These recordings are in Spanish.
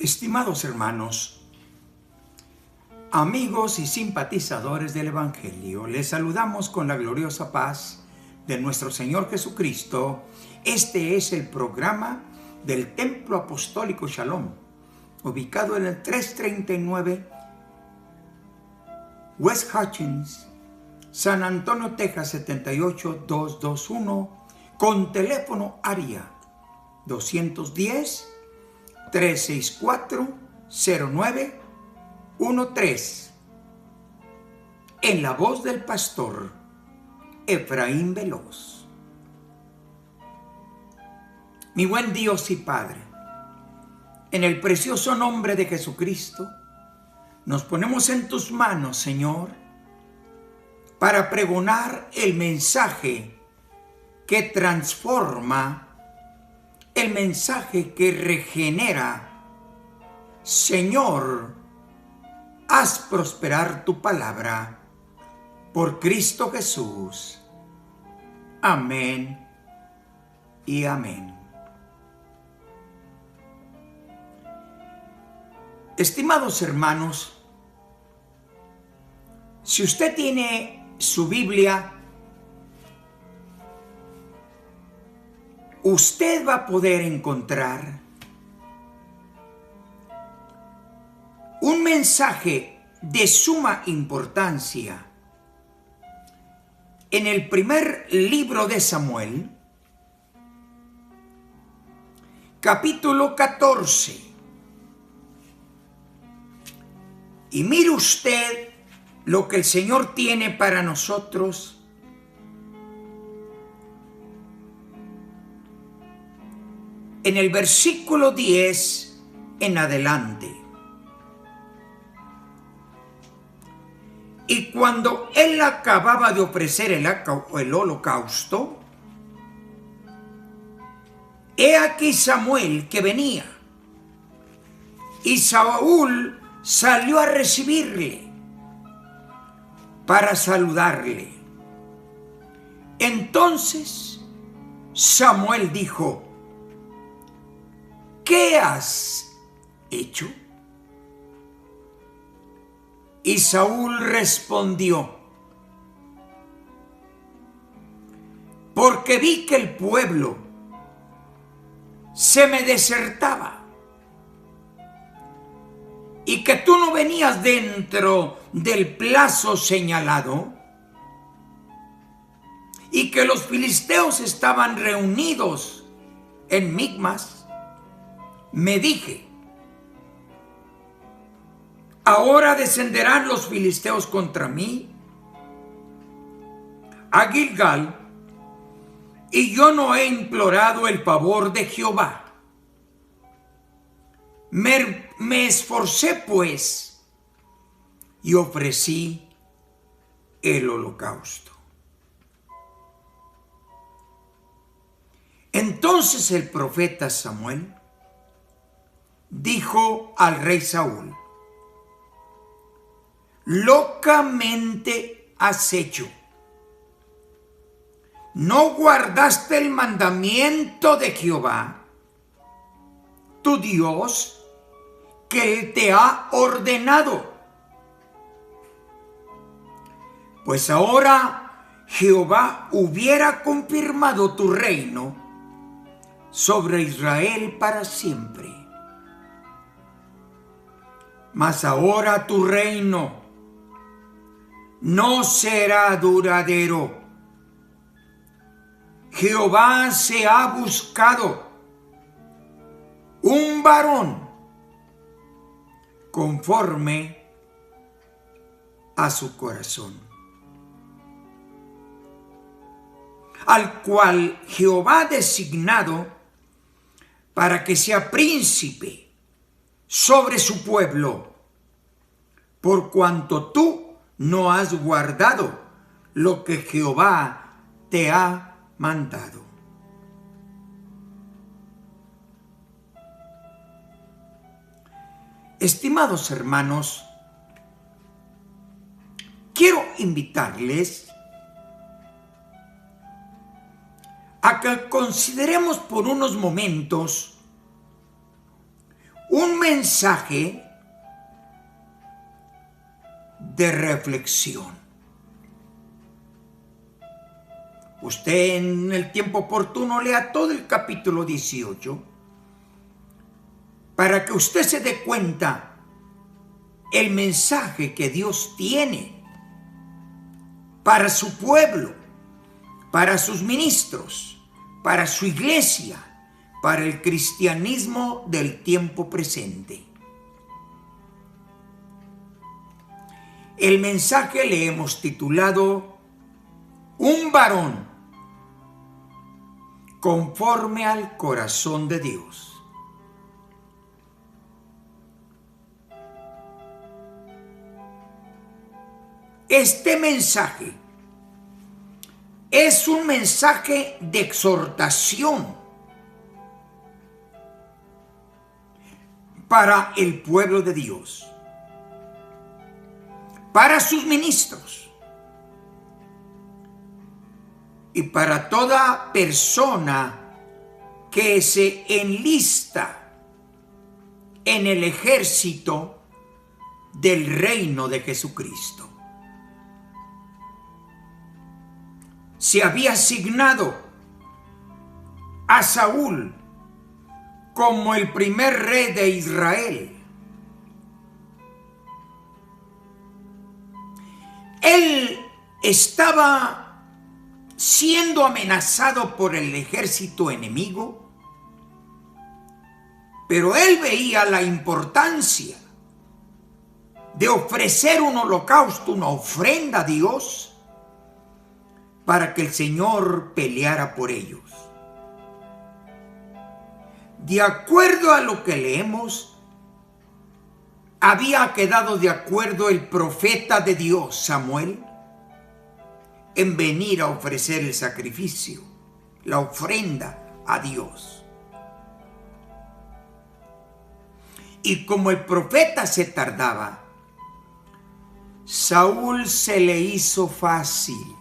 Estimados hermanos, amigos y simpatizadores del Evangelio, les saludamos con la gloriosa paz de nuestro Señor Jesucristo. Este es el programa del Templo Apostólico Shalom, ubicado en el 339 West Hutchins, San Antonio, Texas 78221, con teléfono área 210-364-0913, en la voz del pastor Efraín Veloz. Mi buen Dios y Padre, en el precioso nombre de Jesucristo, nos ponemos en tus manos, Señor, para pregonar el mensaje que transforma, el mensaje que regenera. Señor, haz prosperar tu palabra por Cristo Jesús. Amén y amén. Estimados hermanos, si usted tiene su Biblia, usted va a poder encontrar un mensaje de suma importancia en el primer libro de Samuel, capítulo 14. Y mire usted lo que el Señor tiene para nosotros. En el versículo 10 en adelante. Y cuando él acababa de ofrecer el holocausto, he aquí Samuel que venía, y Saúl salió a recibirle para saludarle. Entonces Samuel dijo: ¿qué has hecho? Y Saúl respondió: porque vi que el pueblo se me desertaba y que tú no venías dentro del plazo señalado y que los filisteos estaban reunidos en Micmas. Me dije: ahora descenderán los filisteos contra mí a Gilgal, y yo no he implorado el favor de Jehová. Me esforcé pues y ofrecí el holocausto. Entonces el profeta Samuel dijo al rey Saúl: locamente has hecho. ¿No guardaste el mandamiento de Jehová, tu Dios, que Él te ha ordenado? Pues ahora Jehová hubiera confirmado tu reino sobre Israel para siempre. Mas ahora tu reino no será duradero. Jehová se ha buscado un varón conforme a su corazón, al cual Jehová ha designado para que sea príncipe sobre su pueblo, por cuanto tú no has guardado lo que Jehová te ha mandado. Estimados hermanos, quiero invitarles a que consideremos por unos momentos un mensaje de reflexión. Usted en el tiempo oportuno lea todo el capítulo 18 para que usted se dé cuenta el mensaje que Dios tiene para su pueblo, para sus ministros, para su iglesia, para el cristianismo del tiempo presente. El mensaje le hemos titulado Un varón conforme al corazón de Dios. Este mensaje es un mensaje de exhortación para el pueblo de Dios, para sus ministros y para toda persona que se enlista en el ejército del reino de Jesucristo. Se había asignado a Saúl como el primer rey de Israel. Él estaba siendo amenazado por el ejército enemigo, pero él veía la importancia de ofrecer un holocausto, una ofrenda a Dios, para que el Señor peleara por ellos. De acuerdo a lo que leemos, había quedado de acuerdo el profeta de Dios, Samuel, en venir a ofrecer el sacrificio, la ofrenda a Dios. Y como el profeta se tardaba, Saúl se le hizo fácil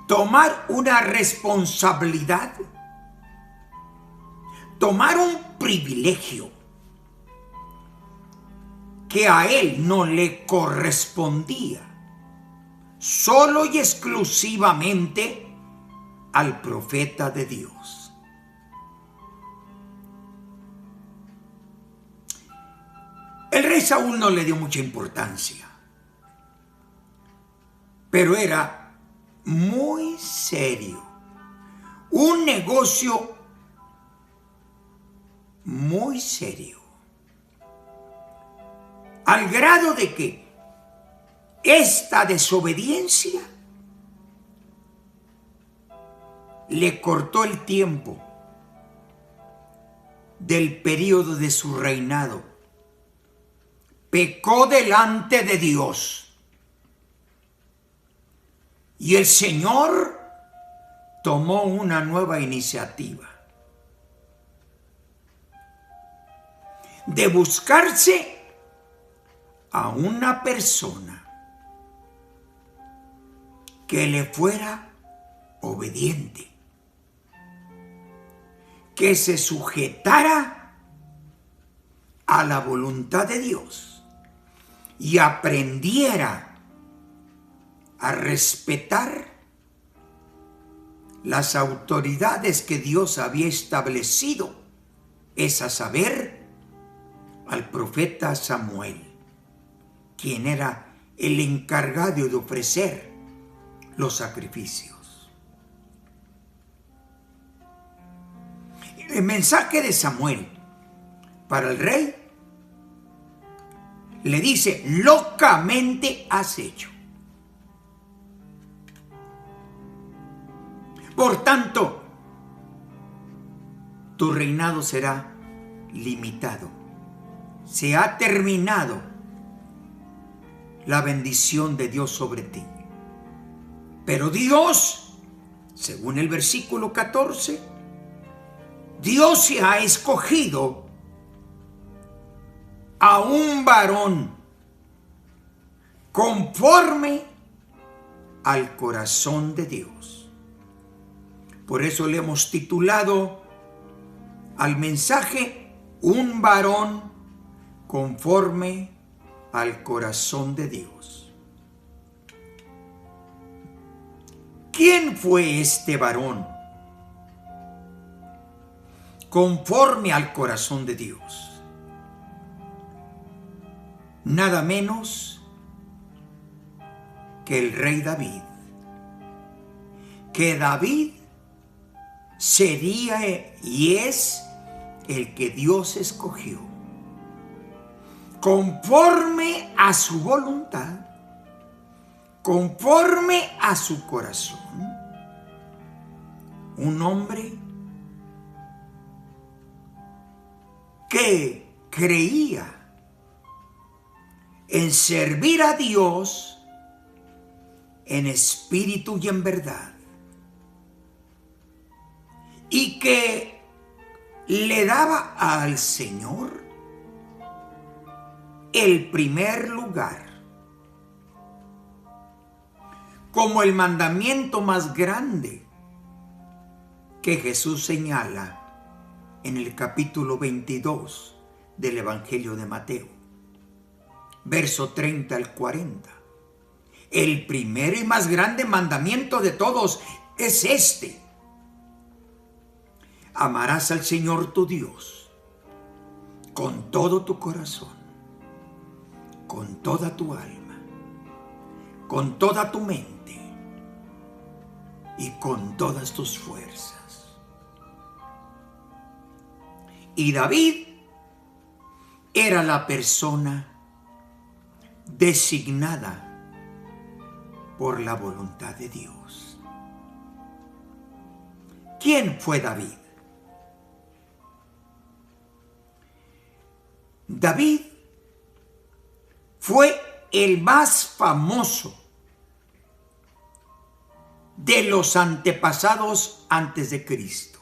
tomar una responsabilidad, tomar un privilegio que a él no le correspondía, solo y exclusivamente al profeta de Dios. El rey Saúl no le dio mucha importancia, pero era muy serio, un negocio muy serio, al grado de que esta desobediencia le cortó el tiempo del periodo de su reinado. Pecó delante de Dios. Y el Señor tomó una nueva iniciativa de buscarse a una persona que le fuera obediente, que se sujetara a la voluntad de Dios y aprendiera a respetar las autoridades que Dios había establecido, es a saber, al profeta Samuel, quien era el encargado de ofrecer los sacrificios. El mensaje de Samuel para el rey le dice: locamente has hecho. Por tanto, tu reinado será limitado. Se ha terminado la bendición de Dios sobre ti. Pero Dios, según el versículo 14, Dios se ha escogido a un varón conforme al corazón de Dios. Por eso le hemos titulado al mensaje un varón conforme al corazón de Dios. ¿Quién fue este varón conforme al corazón de Dios? Nada menos que el rey David. Que David sería y es el que Dios escogió conforme a su voluntad, conforme a su corazón. Un hombre que creía en servir a Dios en espíritu y en verdad, y que le daba al Señor el primer lugar como el mandamiento más grande que Jesús señala en el capítulo 22 del Evangelio de Mateo, verso 30 al 40. El primero y más grande mandamiento de todos es este: amarás al Señor tu Dios con todo tu corazón, con toda tu alma, con toda tu mente y con todas tus fuerzas. Y David era la persona designada por la voluntad de Dios. ¿Quién fue David? David fue el más famoso de los antepasados antes de Cristo.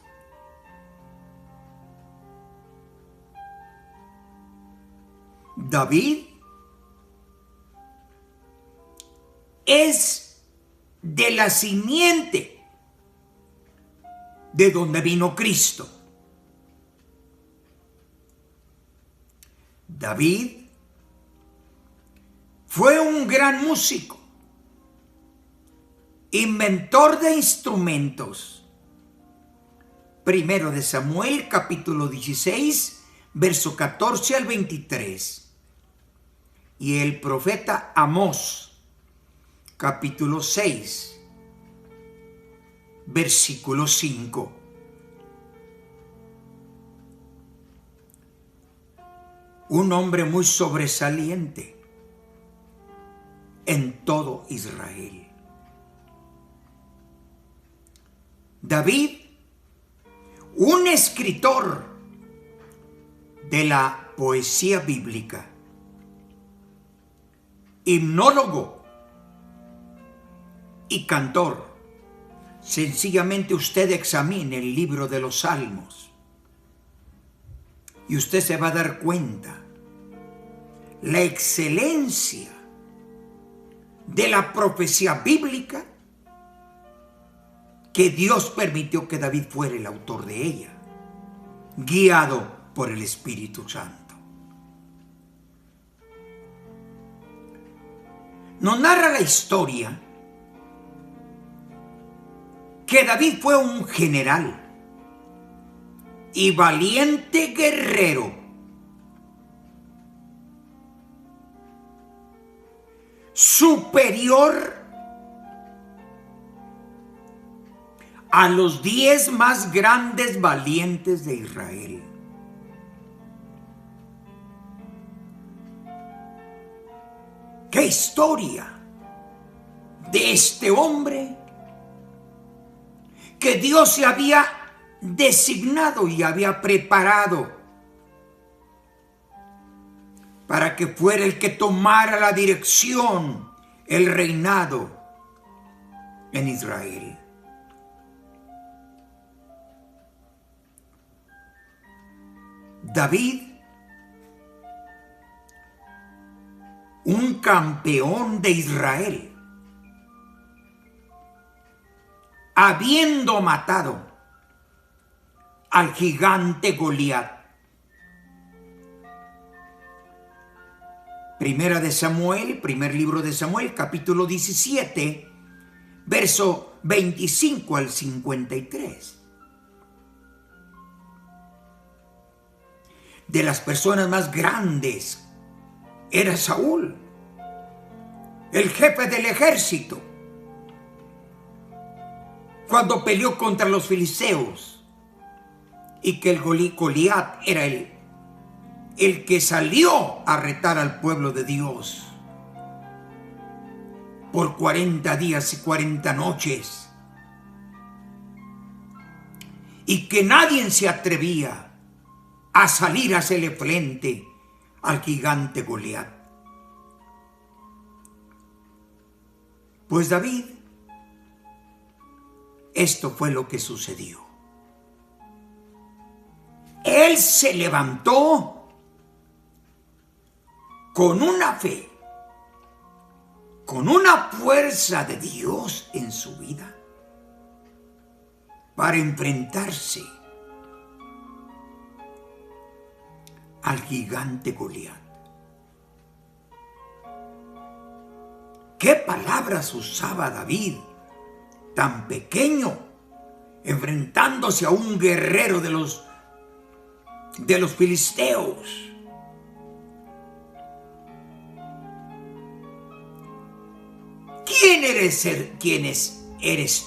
David es de la simiente de donde vino Cristo. David fue un gran músico, inventor de instrumentos. Primero de Samuel, capítulo 16, verso 14 al 23. Y el profeta Amós, capítulo 6, versículo 5. Un hombre muy sobresaliente en todo Israel. David, un escritor de la poesía bíblica, himnólogo y cantor. Sencillamente usted examine el libro de los Salmos y usted se va a dar cuenta la excelencia de la profecía bíblica que Dios permitió que David fuera el autor de ella, guiado por el Espíritu Santo. Nos narra la historia que David fue un general y valiente guerrero, superior a los 10 más grandes valientes de Israel. ¡Qué historia de este hombre que Dios se había designado y había preparado para que fuera el que tomara la dirección, el reinado en Israel! David, un campeón de Israel, habiendo matado al gigante Goliat. Primera de Samuel, primer libro de Samuel, capítulo 17, verso 25 al 53. De las personas más grandes era Saúl, el jefe del ejército, cuando peleó contra los filisteos, y que el Goliat era el que salió a retar al pueblo de Dios por 40 días y 40 noches, y que nadie se atrevía a salir a hacerle frente al gigante Goliat. Pues David, esto fue lo que sucedió. Él se levantó con una fe, con una fuerza de Dios en su vida para enfrentarse al gigante Goliat. ¿Qué palabras usaba David, tan pequeño, enfrentándose a un guerrero de los filisteos? ¿Quién eres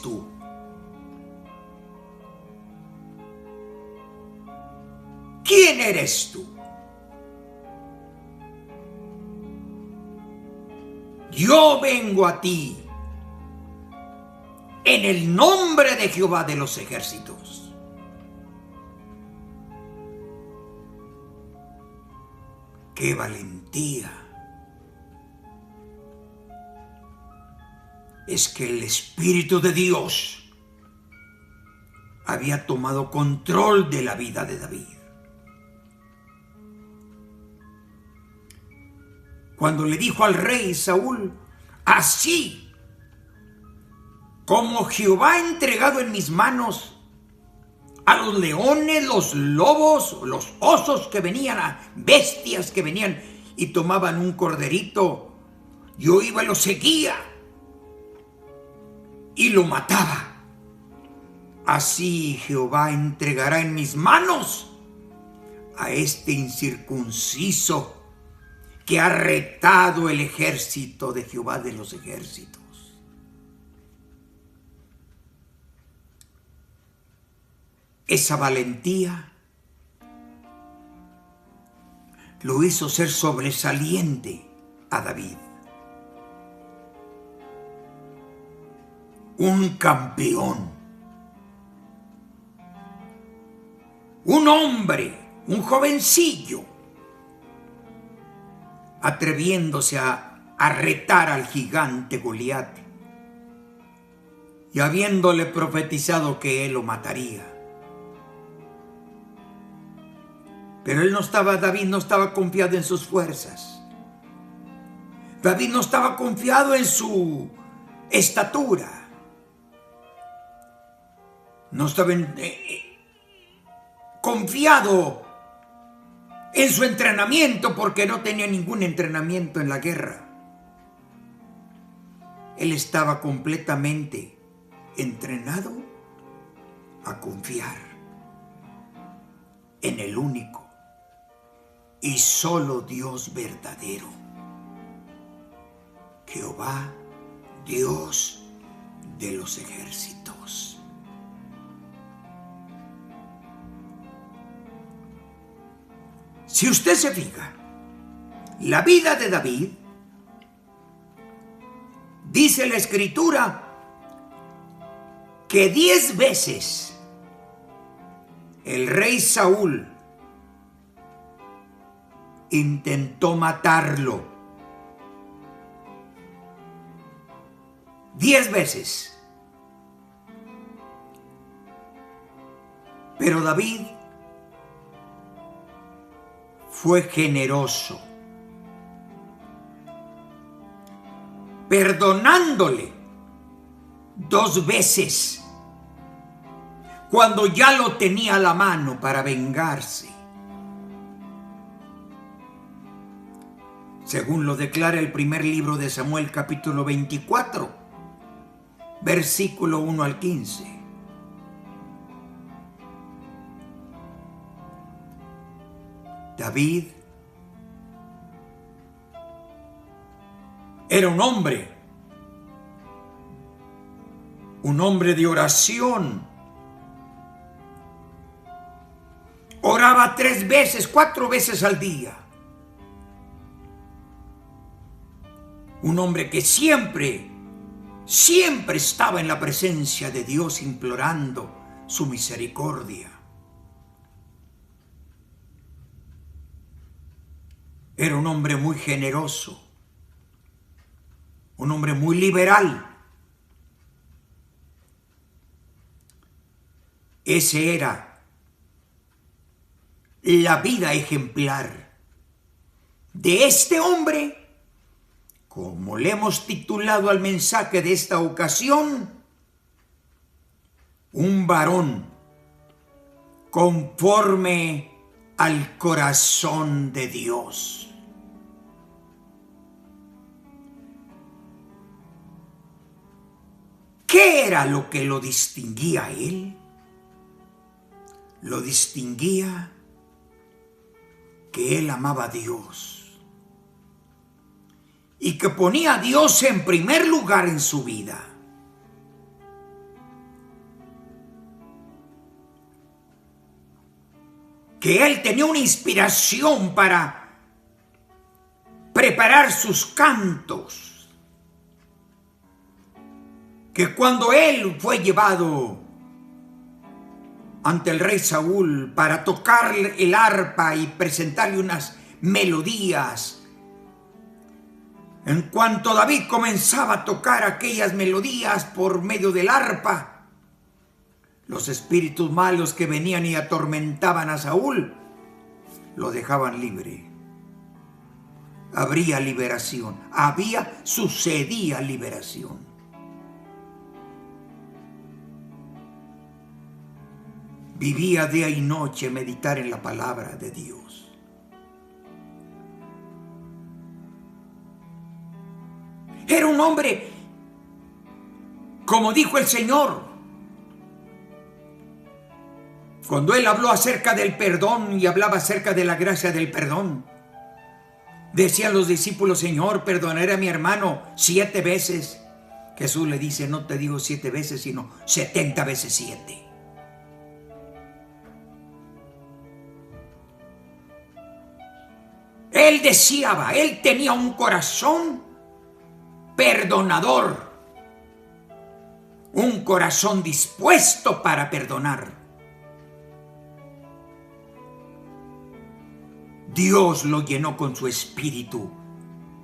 tú? ¿Quién eres tú? Yo vengo a ti en el nombre de Jehová de los ejércitos. ¡Qué valentía! Es que el Espíritu de Dios había tomado control de la vida de David. Cuando le dijo al rey Saúl: así como Jehová ha entregado en mis manos a los leones, los lobos, los osos que venían, a bestias que venían y tomaban un corderito, yo iba y lo seguía y lo mataba. Así Jehová entregará en mis manos a este incircunciso que ha retado el ejército de Jehová de los ejércitos. Esa valentía lo hizo ser sobresaliente a David. Un campeón, un hombre, un jovencillo, atreviéndose a retar al gigante Goliat y habiéndole profetizado que él lo mataría. Pero David no estaba confiado en sus fuerzas. David no estaba confiado en su estatura. No estaba confiado en su entrenamiento, porque no tenía ningún entrenamiento en la guerra. Él estaba completamente entrenado a confiar en el único y solo Dios verdadero, Jehová, Dios de los ejércitos. Si usted se fija, la vida de David, dice la Escritura que 10 veces el rey Saúl intentó matarlo. 10 veces. Pero David fue generoso, perdonándole 2 veces, cuando ya lo tenía a la mano para vengarse. Según lo declara el primer libro de Samuel, capítulo 24, versículo 1 al 15. David era un hombre de oración. Oraba 3 veces, 4 veces al día. Un hombre que siempre estaba en la presencia de Dios implorando su misericordia. Era un hombre muy generoso, un hombre muy liberal. Ese era la vida ejemplar de este hombre, como le hemos titulado al mensaje de esta ocasión, un varón conforme al corazón de Dios. ¿Qué era lo que lo distinguía a él? Lo distinguía que él amaba a Dios y que ponía a Dios en primer lugar en su vida. Que él tenía una inspiración para preparar sus cantos. Que cuando él fue llevado ante el rey Saúl para tocar el arpa y presentarle unas melodías, en cuanto David comenzaba a tocar aquellas melodías por medio del arpa, los espíritus malos que venían y atormentaban a Saúl lo dejaban libre. Habría liberación, sucedía liberación. Vivía día y noche meditar en la palabra de Dios. Era un hombre, como dijo el Señor, cuando Él habló acerca del perdón y hablaba acerca de la gracia del perdón. Decían los discípulos: Señor, perdonaré a mi hermano 7 veces. Jesús le dice: no te digo 7 veces, sino 70 veces 7. Él deseaba, él tenía un corazón perdonador, un corazón dispuesto para perdonar. Dios lo llenó con su espíritu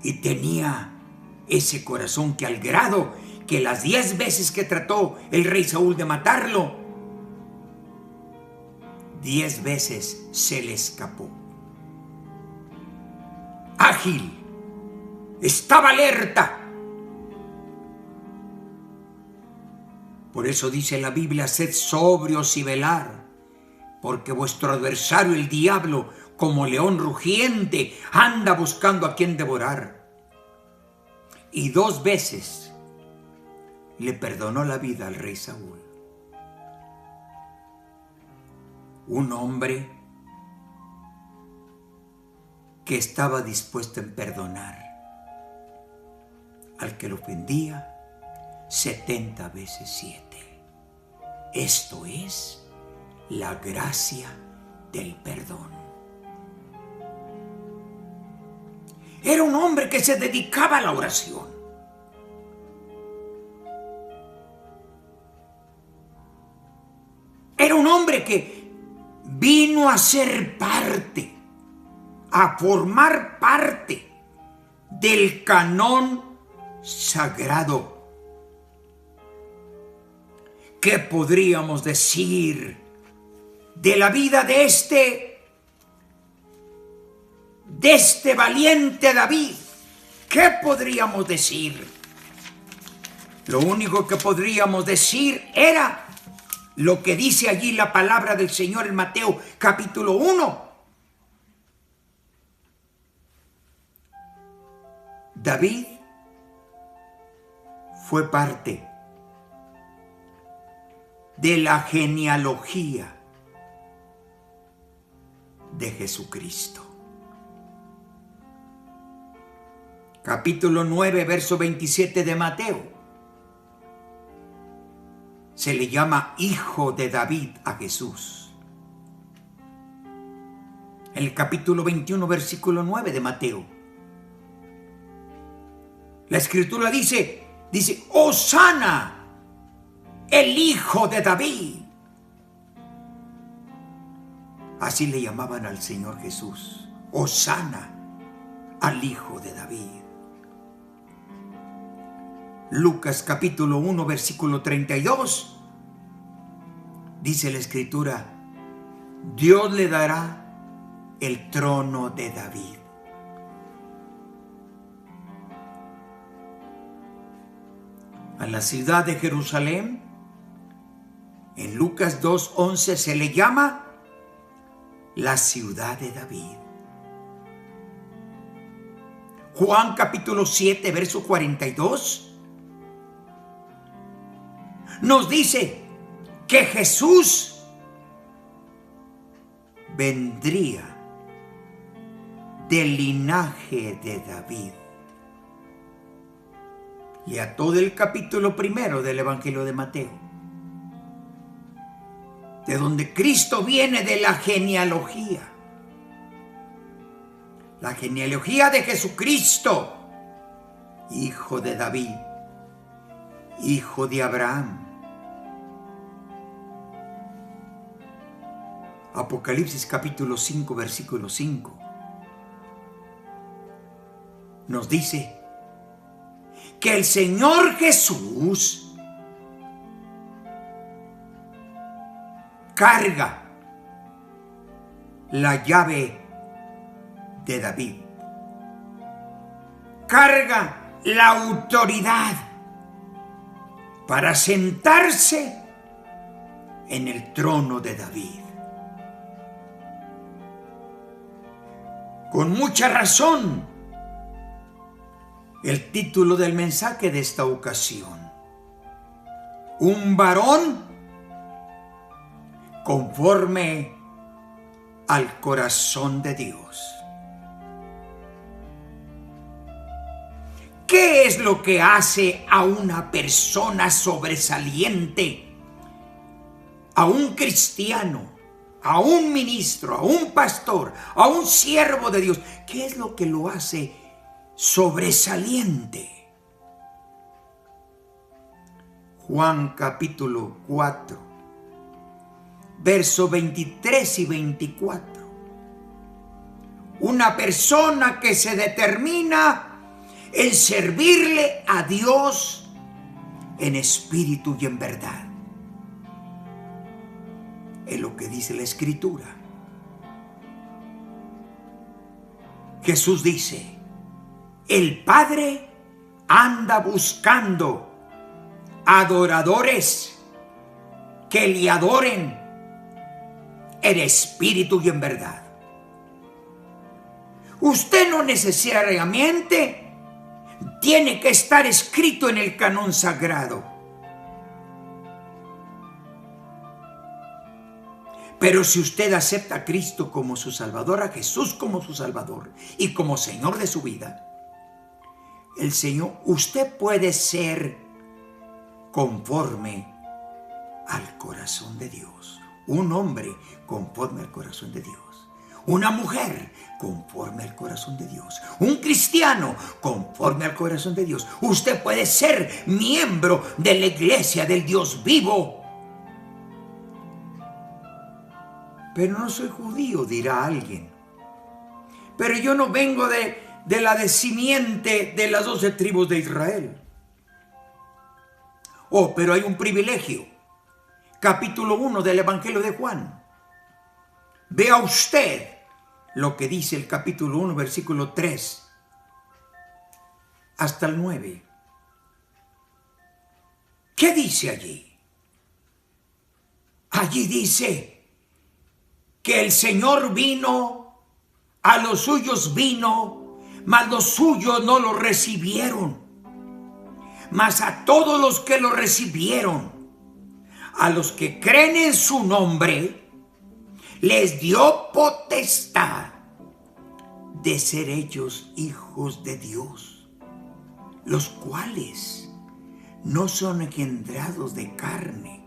y tenía ese corazón que, al grado que las 10 veces que trató el rey Saúl de matarlo, 10 veces se le escapó. Ágil, estaba alerta. Por eso dice la Biblia: sed sobrios y velar, porque vuestro adversario el diablo, como león rugiente, anda buscando a quien devorar. Y 2 veces le perdonó la vida al rey Saúl. Un hombre que estaba dispuesto en perdonar al que lo ofendía 70 veces 7. Esto es la gracia del perdón. Era un hombre que se dedicaba a la oración. Era un hombre que vino a ser parte, a formar parte del canon sagrado. ¿Qué podríamos decir de la vida de este valiente David? ¿Qué podríamos decir? Lo único que podríamos decir era lo que dice allí la palabra del Señor en Mateo capítulo 1. David fue parte de la genealogía de Jesucristo. Capítulo 9, verso 27 de Mateo. Se le llama hijo de David a Jesús. En el capítulo 21, versículo 9 de Mateo, la escritura dice, Hosana, el hijo de David. Así le llamaban al Señor Jesús, Hosana, al hijo de David. Lucas capítulo 1, versículo 32, dice la escritura, Dios le dará el trono de David. A la ciudad de Jerusalén, en Lucas 2:11 se le llama la ciudad de David. Juan capítulo 7, verso 42, nos dice que Jesús vendría del linaje de David. Y a todo el capítulo 1 del Evangelio de Mateo, de donde Cristo viene de la genealogía de Jesucristo, hijo de David, hijo de Abraham. Apocalipsis capítulo 5, versículo 5, nos dice que el Señor Jesús carga la llave de David, carga la autoridad para sentarse en el trono de David. Con mucha razón, el título del mensaje de esta ocasión, un varón conforme al corazón de Dios. ¿Qué es lo que hace a una persona sobresaliente, a un cristiano, a un ministro, a un pastor, a un siervo de Dios? ¿Qué es lo que lo hace sobresaliente? Juan capítulo 4, verso 23 y 24. Una persona que se determina en servirle a Dios en espíritu y en verdad. Es lo que dice la Escritura. Jesús dice, el Padre anda buscando adoradores que le adoren en espíritu y en verdad. Usted no necesariamente tiene que estar escrito en el canon sagrado, pero si usted acepta a Cristo como su Salvador, a Jesús como su Salvador y como Señor de su vida, el Señor, usted puede ser conforme al corazón de Dios. Un hombre conforme al corazón de Dios. Una mujer conforme al corazón de Dios. Un cristiano conforme al corazón de Dios. Usted puede ser miembro de la iglesia del Dios vivo. Pero no soy judío, dirá alguien. Pero yo no vengo de la simiente de las 12 tribus de Israel. Oh, pero hay un privilegio. Capítulo 1 del Evangelio de Juan. Vea usted lo que dice el capítulo 1, versículo 3 hasta el 9. ¿Qué dice allí? Allí dice que el Señor vino, a los suyos vino, mas los suyos no lo recibieron. Mas a todos los que lo recibieron, a los que creen en su nombre, les dio potestad de ser ellos hijos de Dios, los cuales no son engendrados de carne,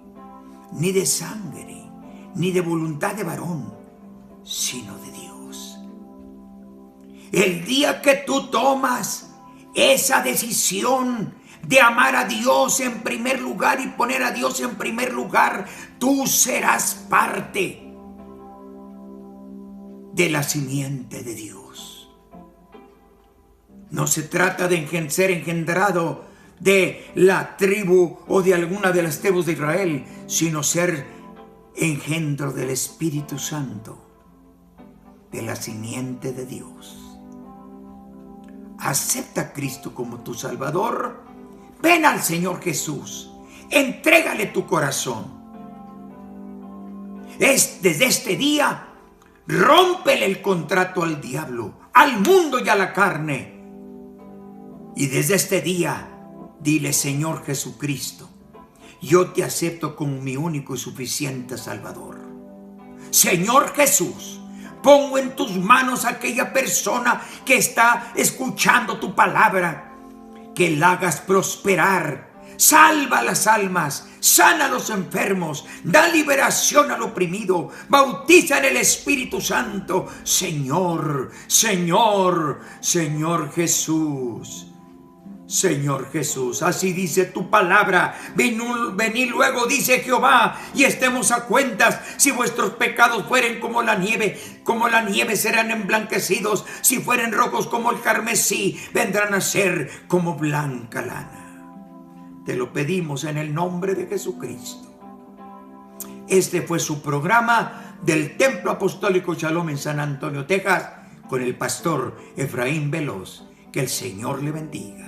ni de sangre, ni de voluntad de varón, sino de Dios. El día que tú tomas esa decisión de amar a Dios en primer lugar y poner a Dios en primer lugar, tú serás parte de la simiente de Dios. No se trata de ser engendrado de la tribu o de alguna de las tribus de Israel, sino ser engendro del Espíritu Santo, de la simiente de Dios. Acepta a Cristo como tu Salvador. Ven al Señor Jesús. Entrégale tu corazón. Desde este día, rómpele el contrato al diablo, al mundo y a la carne. Y desde este día, dile: Señor Jesucristo, yo te acepto como mi único y suficiente Salvador. Señor Jesús, pongo en tus manos a aquella persona que está escuchando tu palabra, que la hagas prosperar, salva las almas, sana a los enfermos, da liberación al oprimido, bautiza en el Espíritu Santo. Señor, Señor, Señor Jesús. Señor Jesús, así dice tu palabra. Venid luego, dice Jehová, y estemos a cuentas. Si vuestros pecados fueren como la nieve serán emblanquecidos. Si fueren rojos como el carmesí, vendrán a ser como blanca lana. Te lo pedimos en el nombre de Jesucristo. Este fue su programa del Templo Apostólico Shalom en San Antonio, Texas, con el pastor Efraín Veloz. Que el Señor le bendiga.